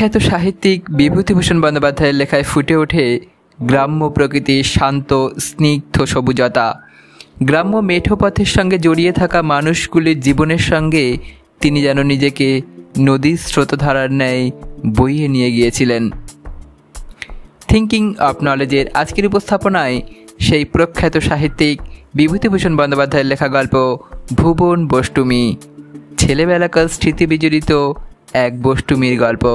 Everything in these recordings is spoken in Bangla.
প্রখ্যাত সাহিত্যিক বিভূতিভূষণ বন্দ্যোপাধ্যায়ের লেখায় ফুটে ওঠে গ্রাম্য প্রকৃতির শান্ত স্নিগ্ধ সবুজতা। গ্রাম্য মেঠো পথের সঙ্গে জড়িয়ে থাকা মানুষগুলির জীবনের সঙ্গে তিনি যেন নিজেকে নদীর স্রোতধারার ন্যায় বইয়ে নিয়ে গিয়েছিলেন। থিঙ্কিং অফ নলেজের আজকের উপস্থাপনায় সেই প্রখ্যাত সাহিত্যিক বিভূতিভূষণ বন্দ্যোপাধ্যায়ের লেখা গল্প ভুবন বষ্টুমী, ছেলেবেলাকার স্মৃতি বিজড়িত এক বষ্টুমীর গল্প।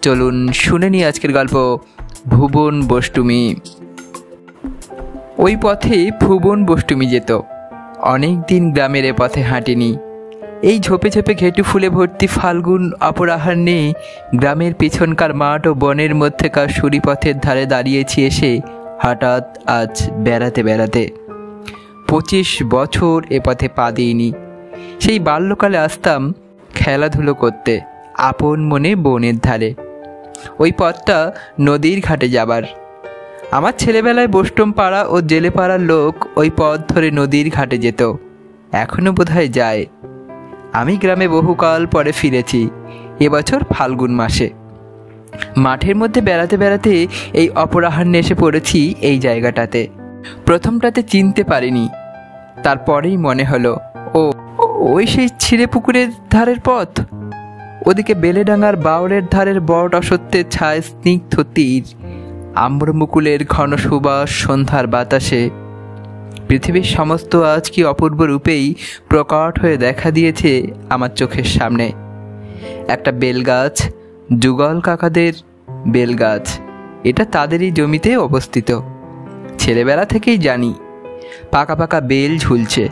চলুন শুনে নিই আজকের গল্প ভুবন বষ্টুমী। ওই পথে ভুবন বষ্টুমী যেত। অনেক দিন গ্রামের এ পথে হাঁটিনি। এই ঝোপে ঝোপে ঘেটু ফুলে ভর্তি ফাল্গুন অপরাহ্নে গ্রামের পিছনকার মাঠ ও বনের মধ্যেকার সুরিপথের ধারে দাঁড়িয়েছি এসে হঠাৎ আজ বেড়াতে বেড়াতে। 25 বছর এ পথে পা দিইনি। সেই বাল্যকালে আসতাম খেলাধুলো করতে আপন মনে বনের ধারে। ওই পথটা নদীর ঘাটে যাবার। আমার ছেলেবেলায় বষ্টম পাড়া ও জেলে পাড়ার লোক ওই পথ ধরে নদীর ঘাটে যেত, এখনও বোধহয় যায়। আমি গ্রামে বহুকাল পরে ফিরেছি এবছর ফাল্গুন মাসে। মাঠের মধ্যে বেড়াতে বেড়াতে এই অপরাহ্নে এসে পড়েছি এই জায়গাটাতে। প্রথমটাতে চিনতে পারিনি, তারপরেই মনে হলো ও ওই সেই ছিঁড়ে পুকুরের ধারের পথ। ওদিকে বেলেডাঙ্গার বাউলের ধারের বট অসত্যের ছায় স্নিগ্ধ তীর, আম্রমুকুলের ঘন সুবাস সন্ধ্যার বাতাসে। পৃথিবীর সমস্ত আজ কি অপূর্ব রূপেই প্রকট হয়ে দেখা দিয়েছে আমার চোখের সামনে। একটা বেলগাছ, যুগল কাকাদের বেলগাছ, এটা তাদেরই জমিতে অবস্থিত। ছেলেবেলা থেকেই জানি পাকা পাকা বেল ঝুলছে।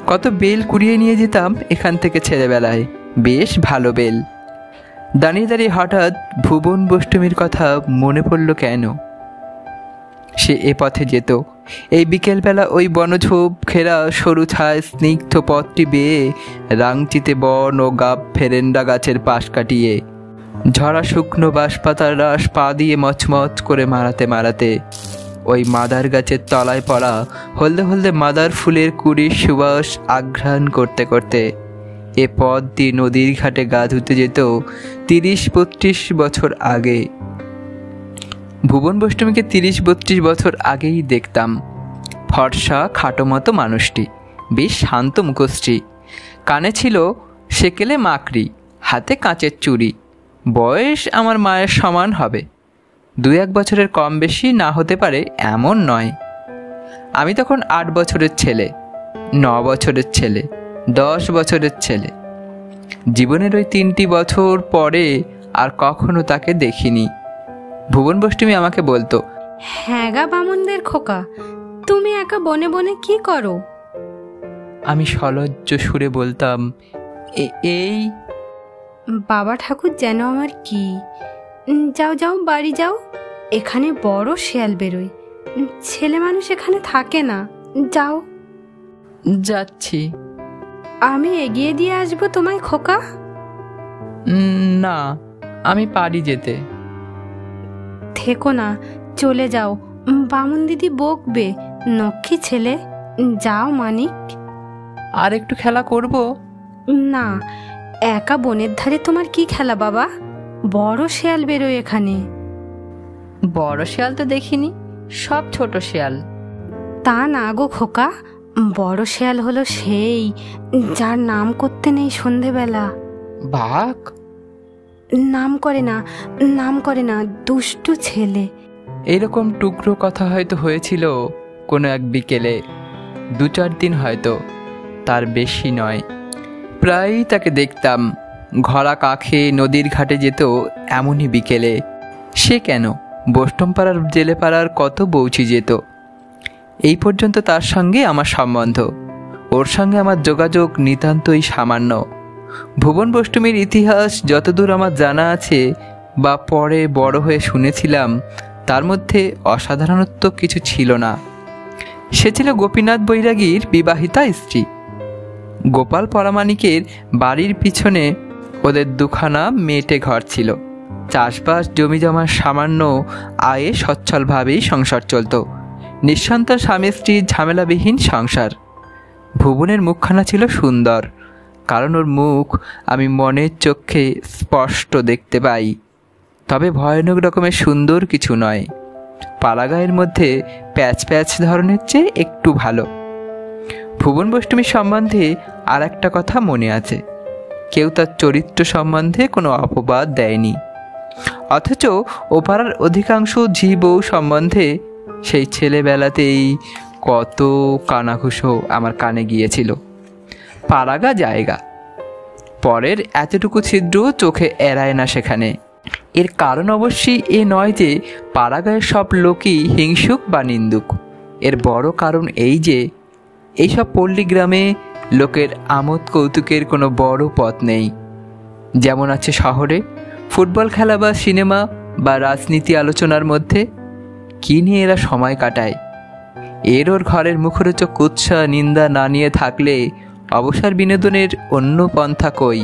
কত বেল কুড়িয়ে নিয়ে যেতাম এখান থেকে ছেলেবেলায়, বেশ ভালো বেল। দাঁড়িয়ে দাঁড়িয়ে হঠাৎ ভুবন বষ্টুমীর কথা মনে পড়ল কেন। সে এ পথে যেত এই বিকেলবেলা ওই বনঝোপ ঘেরা সরু ছায় স্নিগ্ধ পথটি বেয়ে রাংচিতে বন ও গাব ফেরেন্ডা গাছের পাশ কাটিয়ে, ঝরা শুকনো বাঁশপাতার রাস পা দিয়ে মচমচ করে মারাতে মারাতে, ওই মাদার গাছের তলায় পড়া হলদে হলদে মাদার ফুলের কুড়ির সুবাস আঘ্রাণ করতে করতে এ পথ দিয়ে নদীর ঘাটে গা ধুতে যেত 30-32 বছর আগে। ভুবন বষ্টুমীকে 30-32 বছর আগেই দেখতাম। ফর্সা খাটো মতো মানুষটি, বেশ শান্ত মুখশ্রী, কানে ছিল সেকেলে মাকড়ি, হাতে কাঁচের চুড়ি। বয়স আমার মায়ের সমান হবে, 2-1 বছরের কম বেশি না হতে পারে এমন নয়। আমি তখন 8 বছরের ছেলে, 9 বছরের ছেলে, 10 বছরের ছেলে। জীবনের ওই 3টি বছর পরে আর কখনো তাকে দেখিনি। ভুবন বষ্টুমী আমাকে বলতো, হ্যাঁ গা বামুনদের খোকা, তুমি একা বনে বনে কি করো? আমি সলজ্জ সুরে বলতাম, এই বাবা ঠাকুর যেন আমার কি। যাও যাও বাড়ি যাও, এখানে বড় শেয়াল বেরোয়, ছেলে মানুষ এখানে থাকে না, যাও। যাচ্ছি। আমি এগিয়ে দিয়ে আসবো তোমায় খোকা। না, আমি পারি যেতে। থেকো না, চলে যাও, বামুন দিদি বকবে, নক্ষী ছেলে। যাও মানিক। আর একটু খেলা করব। না, একা বনের ধারে তোমার কি খেলা বাবা? বড় শেয়াল বেরোয় এখানে। বড় শেয়াল তো দেখিনি, সব ছোট শেয়াল। তা না গো খোকা, বড় শেয়াল হলো সেই যার নাম করতে নেই সন্ধেবেলা। বাঘ? নাম করে না, নাম করে না, দুষ্টু ছেলে। এরকম টুকরো কথা হয়তো হয়েছিল কোনো এক বিকেলে, 2-4 দিন হয়তো, তার বেশি নয়। প্রায়ই তাকে দেখতাম ঘোড়া কাখে নদীর ঘাটে যেত এমনই বিকেলে। সে কেন, বষ্টমপাড়ার জেলেপাড়ার কত বউচি যেত। এই পর্যন্ত তার সঙ্গে আমার সম্বন্ধ, ওর সঙ্গে আমার যোগাযোগ নিতান্তই সামান্য। ভুবন বষ্টুমীর ইতিহাস যতদূর আমার জানা আছে বা পরে বড় হয়ে শুনেছিলাম, তার মধ্যে অসাধারণত্ব কিছু ছিল না। সে ছিল গোপীনাথ বৈরাগীর বিবাহিতা স্ত্রী। গোপাল পরামানিকের বাড়ির পিছনে ওদের 2খানা মেটে ঘর ছিল। চাষবাস জমি জমার সামান্য আয়ে সচ্ছলভাবেই সংসার চলত। নিঃসন্তান স্বামী স্ত্রীর ঝামেলাবিহীন সংসার। ভুবনের মুখখানা ছিল সুন্দর, কারণ ওর মুখ আমি মনের চোখে স্পষ্ট দেখতে পাই। তবে ভয়ানক রকমের সুন্দর কিছু নয়। পাড়াগাঁয়ের মধ্যে প্যাচ প্যাচ ধরনের চেয়ে একটু ভালো। ভুবন বষ্টমীর সম্বন্ধে আর একটা কথা মনে আছে, কেউ তার চরিত্র সম্বন্ধে কোনো অপবাদ দেয়নি, অথচ ও পাড়ার অধিকাংশ ঝি বউ সম্বন্ধে সেই ছেলেবেলাতেই কত কানাঘুষো আমার কানে গিয়েছিল। পাড়াগা জায়গা, পরের এতটুকু ছিদ্রও চোখে এড়ায় না সেখানে। এর কারণ অবশ্যই এ নয় যে পাড়াগাঁয়ের সব লোকই হিংসুক বা নিন্দুক। এর বড় কারণ এই যে এইসব পল্লী গ্রামে লোকের আমোদ কৌতুকের কোনো বড় পথ নেই। যেমন আছে শহরে ফুটবল খেলা বা সিনেমা বা রাজনীতি আলোচনার মধ্যে, কী নিয়ে এরা সময় কাটায়। এর ওর ঘরের মুখরোচক কুৎসা নিন্দা না নিয়ে থাকলে অবসর বিনোদনের অন্য পন্থা কই।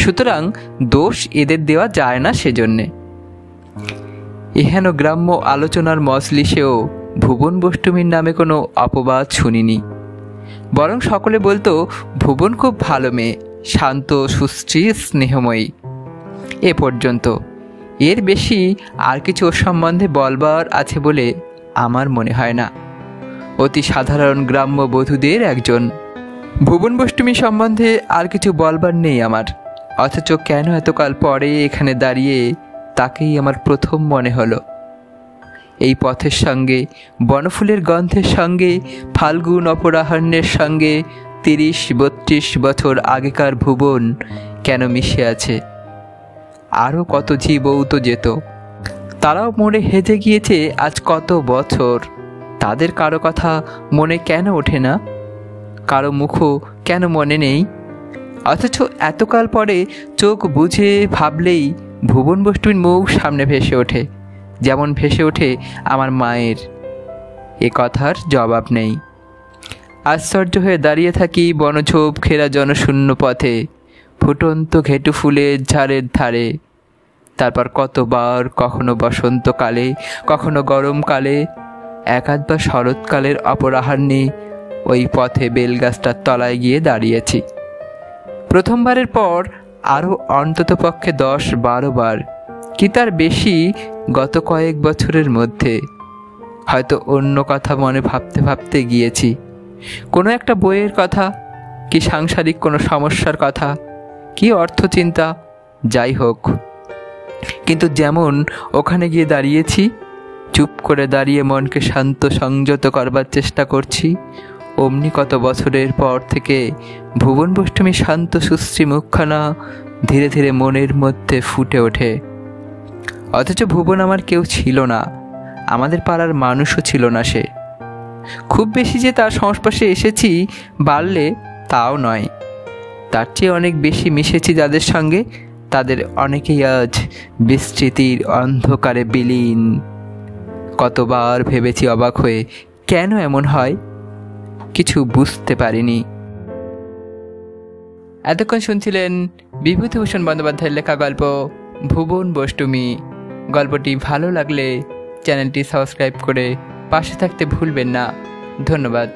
সুতরাং দোষ এদের দেওয়া যায় না সেজন্যে। এহেন গ্রাম্য আলোচনার মজলিসেও ভুবন বষ্টমীর নামে কোনো অপবাদ শুনিনি, বরং সকলে বলতো ভুবন খুব ভালো মেয়ে, শান্ত, সুশ্রী, স্নেহময়ী। এ পর্যন্ত। এর বেশি আর কিছু ওর সম্বন্ধে বলবার আছে বলে আমার মনে হয় না। অতি সাধারণ গ্রাম্য বধূদের একজন। ভুবন বষ্টমী সম্বন্ধে আর কিছু বলবার নেই আমার, অথচ কেন এতকাল পরে এখানে দাঁড়িয়ে তাকেই আমার প্রথম মনে হলো। এই পথের সঙ্গে, বনফুলের গন্ধের সঙ্গে, ফাল্গুন অপরাহ্নের সঙ্গে ৩০-৩২ বছর আগেকার ভুবন কেন মিশে আছে। আরও কত ঝি বউ তো যেত, তারাও মরে হেজে গিয়েছে আজ কত বছর। তাদের কারো কথা মনে কেন ওঠে না, কারো মুখও কেন মনে নেই? অথচ এতকাল পরে চোখ বুঝে ভাবলেই ভুবন বষ্টমীর মুখ সামনে ভেসে ওঠে, যেমন ভেসে ওঠে আমার মায়ের। এ কথার জবাব নেই। আশ্চর্য হয়ে দাঁড়িয়ে থাকি বনঝোপ ঘেরা জনশূন্য পথে, ফুটন্ত ঘেটু ফুলের ঝাড়ের ধারে। তারপর কতবার, কখনো বসন্তকালে, কখনো গরমকালে, একাধবার শরৎকালের অপরাহ্নে ওই পথে বেলগাছটার তলায় গিয়ে দাঁড়িয়েছি। প্রথমবারের পর আরও অন্ততপক্ষে 10-12 বার, কি তার বেশি, গত কয়েক বছরের মধ্যে। হয়তো অন্য কথা মনে ভাবতে ভাবতে গিয়েছি, কোনো একটা বইয়ের কথা, কি সাংসারিক কোনো সমস্যার কথা, কি অর্থচিন্তা, যাই হোক। কিন্তু যেমন ওখানে গিয়ে দাঁড়িয়েছি, চুপ করে দাঁড়িয়ে মনকে শান্ত সংযত করবার চেষ্টা করছি, অমনি কত বছরের পর থেকে ভুবন বষ্টমীর শান্ত সুশ্রী মুখখানা ধীরে ধীরে মনের মধ্যে ফুটে ওঠে। অথচ ভুবন আমার কেউ ছিল না, আমাদের পাড়ার মানুষও ছিল না সে। খুব বেশি যে তার সংস্পর্শে এসেছি বাড়লে তাও নয়, তার চেয়ে অনেক বেশি মিশেছি যাদের সঙ্গে, তাদের অনেকেই আজ বিস্মৃতির অন্ধকারে বিলীন। কতবার ভেবেছি অবাক হয়ে, কেন এমন হয়, কিছু বুঝতে পারিনি। এতক্ষণ শুনছিলেন বিভূতিভূষণ বন্দ্যোপাধ্যায়ের লেখা গল্প ভুবন বষ্টমী। গল্পটি ভালো লাগলে চ্যানেলটি সাবস্ক্রাইব করে পাশে থাকতে ভুলবেন না। ধন্যবাদ।